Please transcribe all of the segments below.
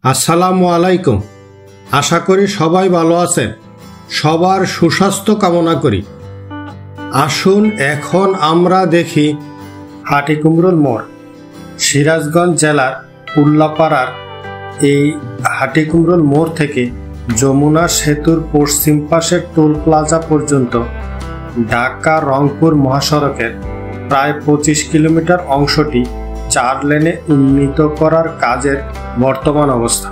আসসালামু আলাইকুম। আশা করি সবাই ভালো আছেন। সবার সুস্বাস্থ্য কামনা করি। আসুন এখন আমরা দেখি হাটিকুমরুল মোড়। সিরাজগঞ্জ জেলার উল্লাপাড়ার এই হাটিকুমরুল মোড় থেকে যমুনা সেতুর পশ্চিম পাশের টোল প্লাজা পর্যন্ত ঢাকা রংপুর মহাসড়কের প্রায় 25 কিলোমিটার অংশটি 4 লেনে উন্নীত করার কাজের বর্তমান অবস্থা।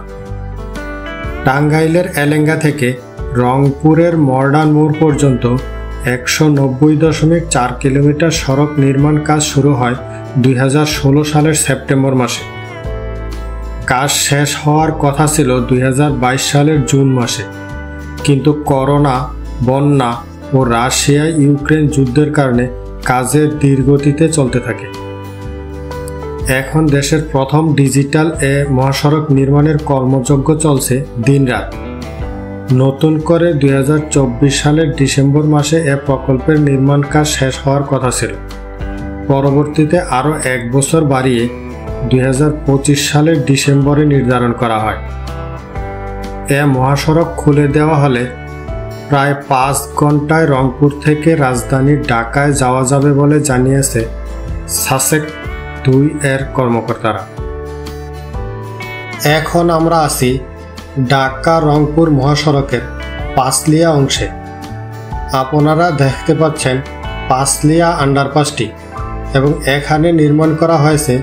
টাঙ্গাইলের এলেঙ্গা থেকে রংপুরের মডার্ন মোড় পর্যন্ত 190.4 কিলোমিটার সড়ক নির্মাণ কাজ শুরু হয় 2016 সালের সেপ্টেম্বর মাসে। কাজ শেষ হওয়ার কথা ছিল 2022 সালের জুন মাসে, কিন্তু করোনা, বন্যা ও রাশিয়া ইউক্রেন যুদ্ধের কারণে কাজের ধীরগতিতে চলতে থাকে। এখন দেশের প্রথম ডিজিটাল মহাসড়ক নির্মাণের কর্মযজ্ঞ চলছে দিনরাত। নতুন করে 2024 সালের ডিসেম্বর মাসে এ প্রকল্পের নির্মাণ কাজ শেষ হওয়ার কথা ছিল। পরবর্তীতে আরও 1 বছর বাড়িয়ে 2025 সালের ডিসেম্বরে নির্ধারণ করা হয়। এ মহাসড়ক খুলে দেওয়া হলে প্রায় 5 ঘন্টায় রংপুর থেকে রাজধানী ঢাকায় যাওয়া যাবে বলে জানিয়েছে সাসেক 2 এর কর্মকর্তারা। এখন আমরা আছি ঢাকা রংপুর মহাসড়কের পাঁচলিয়া অংশে। আপনারা দেখতে পাচ্ছেন পাঁচলিয়া আন্ডারপাসটি, এবং এখানে নির্মাণ করা হয়েছে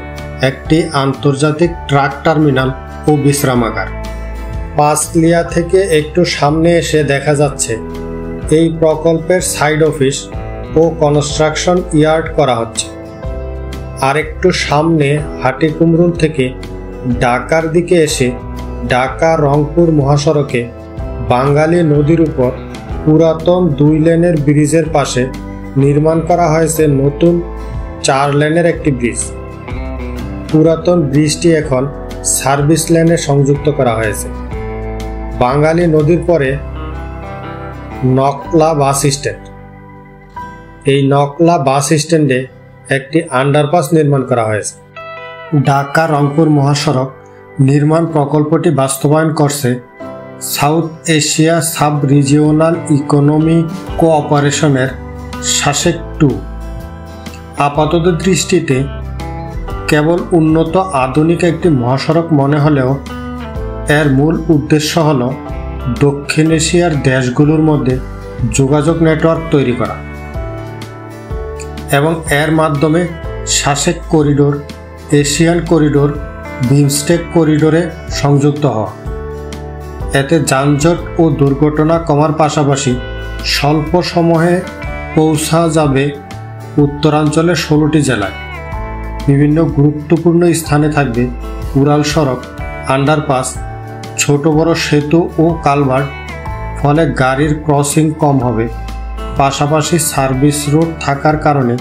একটি আন্তর্জাতিক ট্রাক টার্মিনাল ও বিশ্রামাগার। পাঁচলিয়া থেকে একটু সামনে এসে দেখা যাচ্ছে এই প্রকল্পের সাইড অফিস ও কনস্ট্রাকশন ইয়ার্ড করা হচ্ছে। আর একটু সামনে হাটিকুমরুল থেকে ঢাকার দিকে এসে ঢাকা রংপুর মহাসড়কে বাঙালি নদীর উপর পুরাতন 2 লেনের ব্রিজের পাশে নির্মাণ করা হয়েছে নতুন 4 লেনের একটি ব্রিজ। পুরাতন ব্রিজটি এখন সার্ভিস লেনে সংযুক্ত করা হয়েছে। বাঙালি নদীর পরে নকলা বাস স্ট্যান্ড। এই নকলা বাস স্ট্যান্ডে একটি আন্ডারপাস নির্মাণ করা হয়েছে। ঢাকা রংপুর মহাসড়ক নির্মাণ প্রকল্পটি বাস্তবায়ন করছে South Asia sub regional economy কোঅপারেশনের সাসেক 2। আপাতত দৃষ্টিতে কেবল উন্নত আধুনিক একটি মহাসড়ক মনে হলেও এর মূল উদ্দেশ্য হল দক্ষিণ এশিয়ার দেশগুলোর মধ্যে যোগাযোগ নেটওয়ার্ক তৈরি করা এবং এর মাধ্যমে সাসেক করিডোর, এশিয়ান করিডোর, বিমস্টেক করিডোরে সংযুক্ত হওয়া। এতে যানজট ও দুর্ঘটনা কমার পাশাপাশি স্বল্প সময়ে পৌঁছা যাবে উত্তরাঞ্চলের 16টি জেলায়। বিভিন্ন গুরুত্বপূর্ণ স্থানে থাকবে উড়াল সড়ক, আন্ডারপাস, ছোট বড় সেতু ও কালভার্ট, ফলে গাড়ির ক্রসিং কম হবে। পাশাপাশি সার্ভিস রোড থাকার কারণে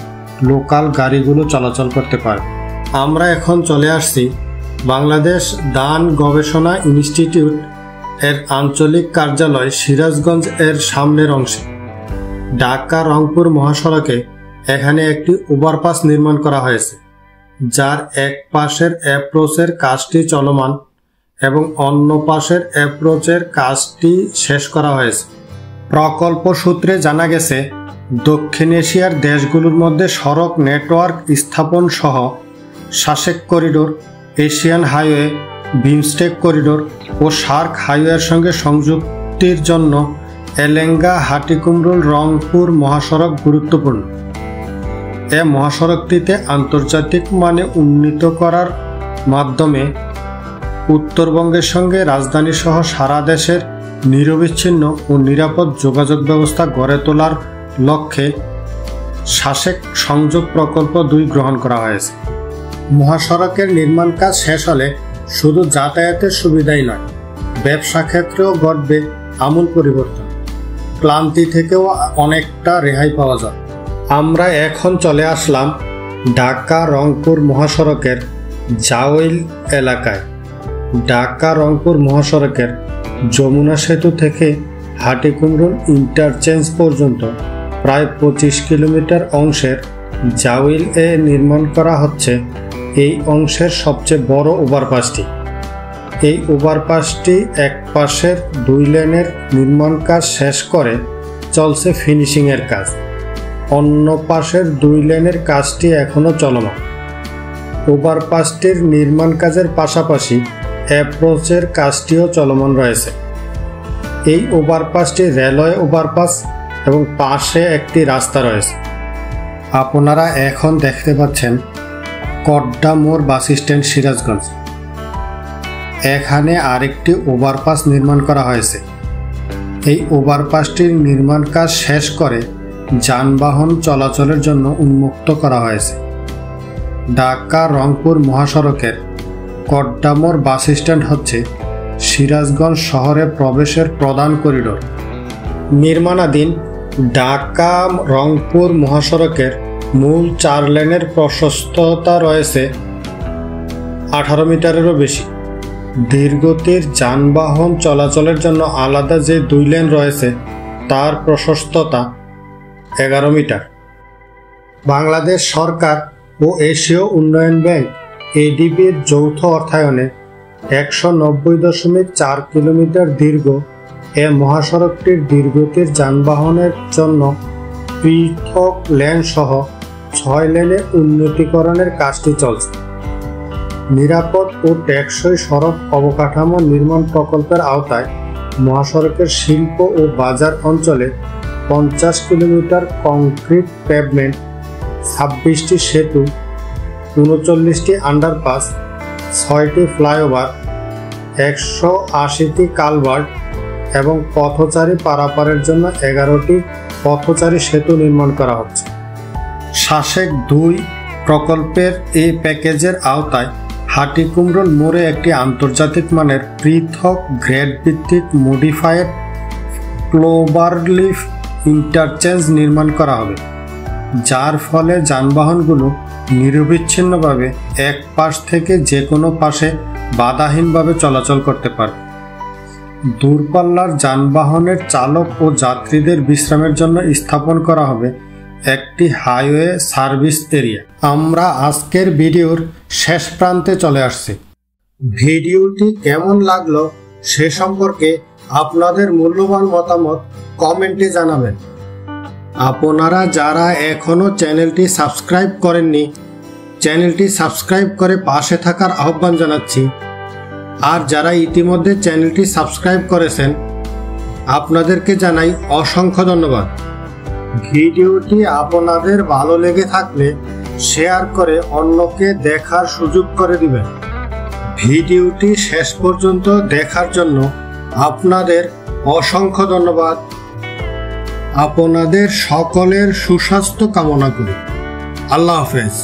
লোকাল গাড়িগুলো চলাচল করতে পারে। আমরা এখন চলে আসছি বাংলাদেশ ধান গবেষণা ইনস্টিটিউট এর আঞ্চলিক কার্যালয় সিরাজগঞ্জ এর সামনের অংশে। ঢাকা রংপুর মহাসড়কে এখানে একটি ওভারপাস নির্মাণ করা হয়েছে, যার এক পাশের অ্যাপ্রোচের কাজটি চলমান এবং অন্য পাশের অ্যাপ্রোচের কাজটি শেষ করা হয়েছে। প্রকল্প সূত্রে জানা গেছে দক্ষিণ এশিয়ার দেশগুলোর মধ্যে সড়ক নেটওয়ার্ক স্থাপন সহ SASEC corridor, Asian highway, BIMSTEC corridor ও সার্ক হাইওয়ের সঙ্গে সংযুক্তির জন্য এলেঙ্গা হাটিকুমরুল রংপুর মহাসড়ক গুরুত্বপূর্ণ। এ মহাসড়কটিতে আন্তর্জাতিক মানে উন্নীত করার মাধ্যমে উত্তরবঙ্গের সঙ্গে রাজধানী সহ সারা দেশের নিরবিচ্ছিন্ন ও নিরাপদ যোগাযোগ ব্যবস্থা গড়ে তোলার লক্ষ্যে সাসেক সংযোগ প্রকল্প 2 গ্রহণ করা হয়েছে। মহাসড়কের নির্মাণ কাজ শেষ হলে শুধু যাতায়াতের সুবিধাই নয়, ব্যবসা ক্ষেত্রেও ঘটবে আমূল পরিবর্তন। ক্লান্তি থেকেও অনেকটা রেহাই পাওয়া যায়। আমরা এখন চলে আসলাম ঢাকা রংপুর মহাসড়কের জাওইল এলাকায়। ঢাকা রংপুর মহাসড়কের যমুনা সেতু থেকে হাটিকুমরুল ইন্টারচেঞ্জ পর্যন্ত প্রায় 25 কিলোমিটার অংশের জাওইল নির্মাণ করা হচ্ছে এই অংশের সবচেয়ে বড় ওভারপাসটি। এই ওভারপাসটি এক পাশের 2 লেনের নির্মাণ কাজ শেষ করে চলছে ফিনিশিংয়ের কাজ। অন্য পাশের 2 লেনের কাজটি এখনও চলমান। ওভারপাসটির নির্মাণ কাজের পাশাপাশি অ্যাপ্রোচের কাজটিও চলমান রয়েছে। এই ওভারপাসটি রেলওয়ে ওভারপাস এবং পাশে একটি রাস্তা রয়েছে। আপনারা এখন দেখতে পাচ্ছেন কড্ডা মোড় বাস স্ট্যান্ড, সিরাজগঞ্জ। এখানে আরেকটি ওভারপাস নির্মাণ করা হয়েছে। এই ওভারপাসটির নির্মাণ কাজ শেষ করে যানবাহন চলাচলের জন্য উন্মুক্ত করা হয়েছে। ঢাকা রংপুর মহাসড়কের কড্ডা মোড় বাস স্ট্যান্ড হচ্ছে সিরাজগঞ্জ শহরে প্রবেশের প্রধান করিডোর। নির্মাণাধীন ঢাকা রংপুর মহাসড়কের মূল 4 লেনের প্রশস্ততা রয়েছে 18 মিটারেরও বেশি। ধীরগতির যানবাহন চলাচলের জন্য আলাদা যে 2 লেন রয়েছে তার প্রশস্ততা 11 মিটার। বাংলাদেশ সরকার ও এশীয় উন্নয়ন ব্যাংক এডিবির যৌথ অর্থায়নে 190.4 কিলোমিটার দীর্ঘ এ মহাসড়কটির ধীরগতির যানবাহনের জন্য পৃথক লেন সহ 6 লেনে উন্নতিকরণের কাজটি চলছে। নিরাপদ ও টেকসই সড়ক অবকাঠামো নির্মাণ প্রকল্পের আওতায় মহাসড়কের শিল্প ও বাজার অঞ্চলে 50 কিলোমিটার কংক্রিট পেভমেন্ট, 26টি সেতু, 39টি আন্ডারপাস, 6টি ফ্লাইওভার, 180টি কালভার্ট এবং পথচারী পারাপারের জন্য 11টি পথচারী সেতু নির্মাণ করা হচ্ছে। শাসেক 2 প্রকল্পের এই প্যাকেজের আওতায় হাটিকুমরুল মোড়ে একটি আন্তর্জাতিক মানের পৃথক গ্রেড ভিত্তিক মডিফাইড ক্লোভারলিফ ইন্টারচেঞ্জ নির্মাণ করা হবে, যার ফলে যানবাহনগুলো নিরবিচ্ছিন্নভাবে এক পাশ থেকে যে কোনো পাশে বাধাহীনভাবে চলাচল করতে পারবে। দূরপাল্লার যানবাহনের চালক ও যাত্রীদের বিশ্রামের জন্য স্থাপন করা হবে একটি হাইওয়ে সার্ভিস এরিয়া। আমরা আজকের ভিডিওর শেষ প্রান্তে চলে আসছি। ভিডিওটি কেমন লাগলো সে সম্পর্কে আপনাদের মূল্যবান মতামত কমেন্টে জানাবেন। আপনারা যারা এখনো চ্যানেলটি সাবস্ক্রাইব করেননি, চ্যানেলটি সাবস্ক্রাইব করে পাশে থাকার আহ্বান জানাচ্ছি। আর যারা ইতিমধ্যে চ্যানেলটি সাবস্ক্রাইব করেছেন আপনাদেরকে জানাই অসংখ্য ধন্যবাদ। ভিডিওটি আপনাদের ভালো লেগে থাকলে শেয়ার করে অন্যকে দেখার সুযোগ করে দিবেন। ভিডিওটি শেষ পর্যন্ত দেখার জন্য আপনাদের অসংখ্য ধন্যবাদ। আপনাদের সকলের সুস্বাস্থ্য কামনা করি। আল্লাহ হাফেজ।